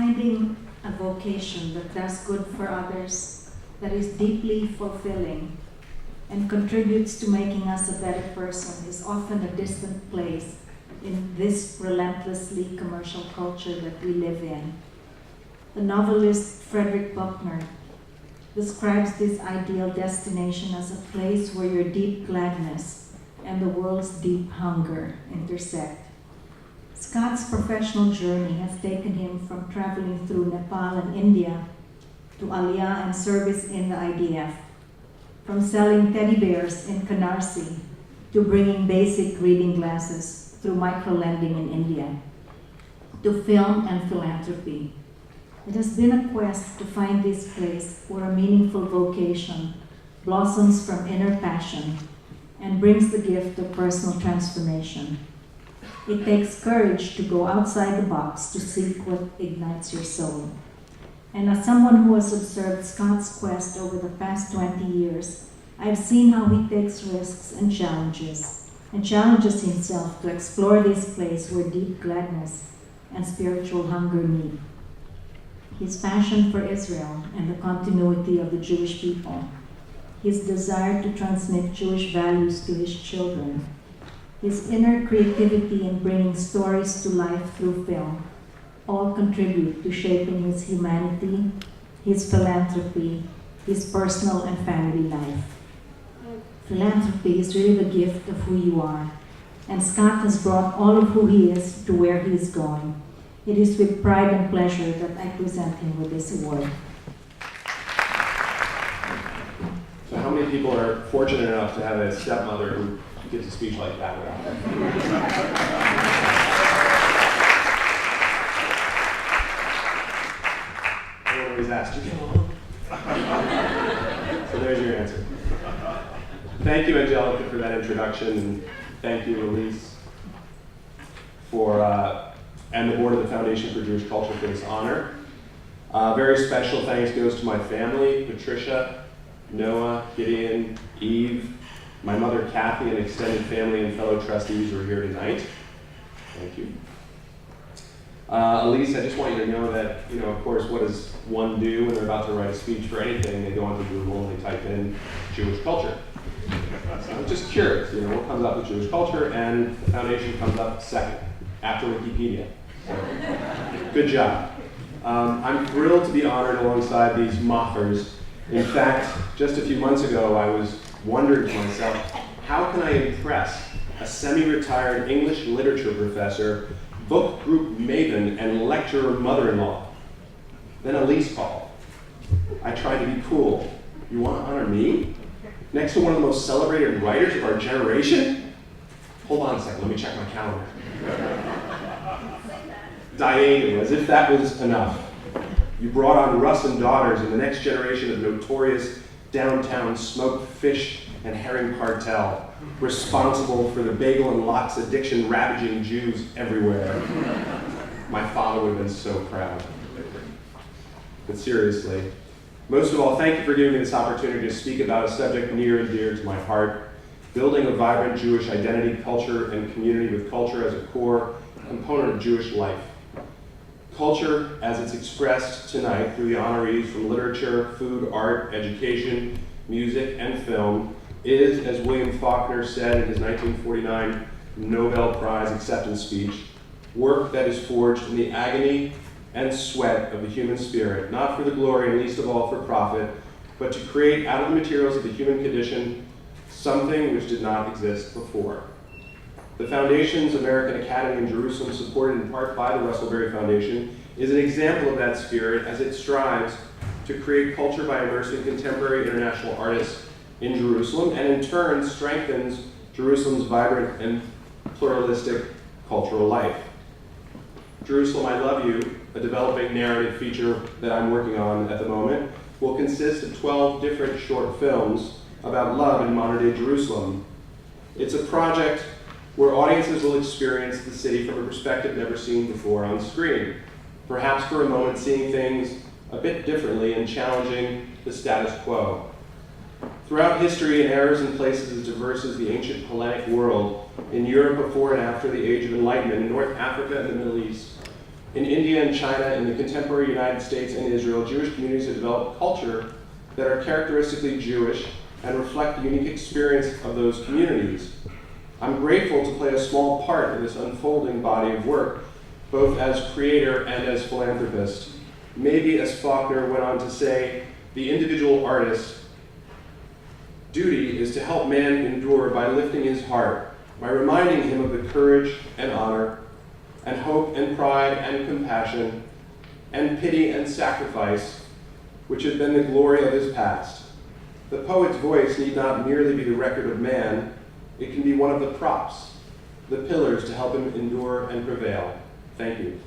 finding a vocation that does good for others, that is deeply fulfilling, and contributes to making us a better person is often a distant place in this relentlessly commercial culture that we live in. The novelist Frederick Buckner describes this ideal destination as a place where your deep gladness and the world's deep hunger intersect. Scott's professional journey has taken him from traveling through Nepal and India to Aliyah and service in the IDF, from selling teddy bears in Canarsie to bringing basic reading glasses through microlending in India, to film and philanthropy. It has been a quest to find this place where a meaningful vocation blossoms from inner passion and brings the gift of personal transformation. It takes courage to go outside the box to seek what ignites your soul. And as someone who has observed Scott's quest over the past 20 years, I've seen how he takes risks and challenges himself to explore this place where deep gladness and spiritual hunger meet. His passion for Israel and the continuity of the Jewish people, his desire to transmit Jewish values to his children, his inner creativity in bringing stories to life through film, all contribute to shaping his humanity, his philanthropy, his personal and family life. Philanthropy is really the gift of who you are, and Scott has brought all of who he is to where he is going. It is with pride and pleasure that I present him with this award. So how many people are fortunate enough to have a stepmother who gives a speech like that without Everyone always asks, "Do you get along?" So there's your answer. Thank you, Angelica, for that introduction, and thank you, Elise, and the board of the Foundation for Jewish Culture for this honor. Very special thanks goes to my family, Patricia, Noah, Gideon, Eve, my mother, Kathy, and extended family and fellow trustees who are here tonight. Thank you. Elise, I just want you to know that, of course, what does one do when they're about to write a speech for anything? They go onto Google and they type in Jewish culture. So I'm just curious, what comes up with Jewish culture, and the foundation comes up second, after Wikipedia. So, good job. I'm thrilled to be honored alongside these mockers. In fact, just a few months ago, I was wondering to myself, how can I impress a semi-retired English literature professor, book group maven, and lecturer mother-in-law? Then Elise called. I tried to be cool. You want to honor me? Next to one of the most celebrated writers of our generation? Hold on a second, let me check my calendar. Diane, as if that was enough. You brought on Russ and Daughters and the next generation of notorious downtown smoked fish and herring cartel, responsible for the bagel and lox addiction ravaging Jews everywhere. My father would have been so proud. But seriously, most of all, thank you for giving me this opportunity to speak about a subject near and dear to my heart, building a vibrant Jewish identity, culture, and community with culture as a core component of Jewish life. Culture, as it's expressed tonight through the honorees from literature, food, art, education, music, and film, is, as William Faulkner said in his 1949 Nobel Prize acceptance speech, work that is forged in the agony and sweat of the human spirit, not for the glory and least of all for profit, but to create out of the materials of the human condition something which did not exist before. The Foundation's American Academy in Jerusalem, supported in part by the Russell Berrie Foundation, is an example of that spirit as it strives to create culture by immersing contemporary international artists in Jerusalem, and in turn strengthens Jerusalem's vibrant and pluralistic cultural life. Jerusalem, I Love You, a developing narrative feature that I'm working on at the moment, will consist of 12 different short films about love in modern-day Jerusalem. It's a project where audiences will experience the city from a perspective never seen before on screen, perhaps for a moment seeing things a bit differently and challenging the status quo. Throughout history, in eras and places as diverse as the ancient Hellenic world, in Europe before and after the Age of Enlightenment, in North Africa and the Middle East, In India and China, in the contemporary United States and Israel, Jewish communities have developed culture that are characteristically Jewish and reflect the unique experience of those communities. I'm grateful to play a small part in this unfolding body of work, both as creator and as philanthropist. Maybe, as Faulkner went on to say, the individual artist's duty is to help man endure by lifting his heart, by reminding him of the courage and honor, and hope and pride and compassion, and pity and sacrifice, which have been the glory of his past. The poet's voice need not merely be the record of man, it can be one of the props, the pillars to help him endure and prevail. Thank you.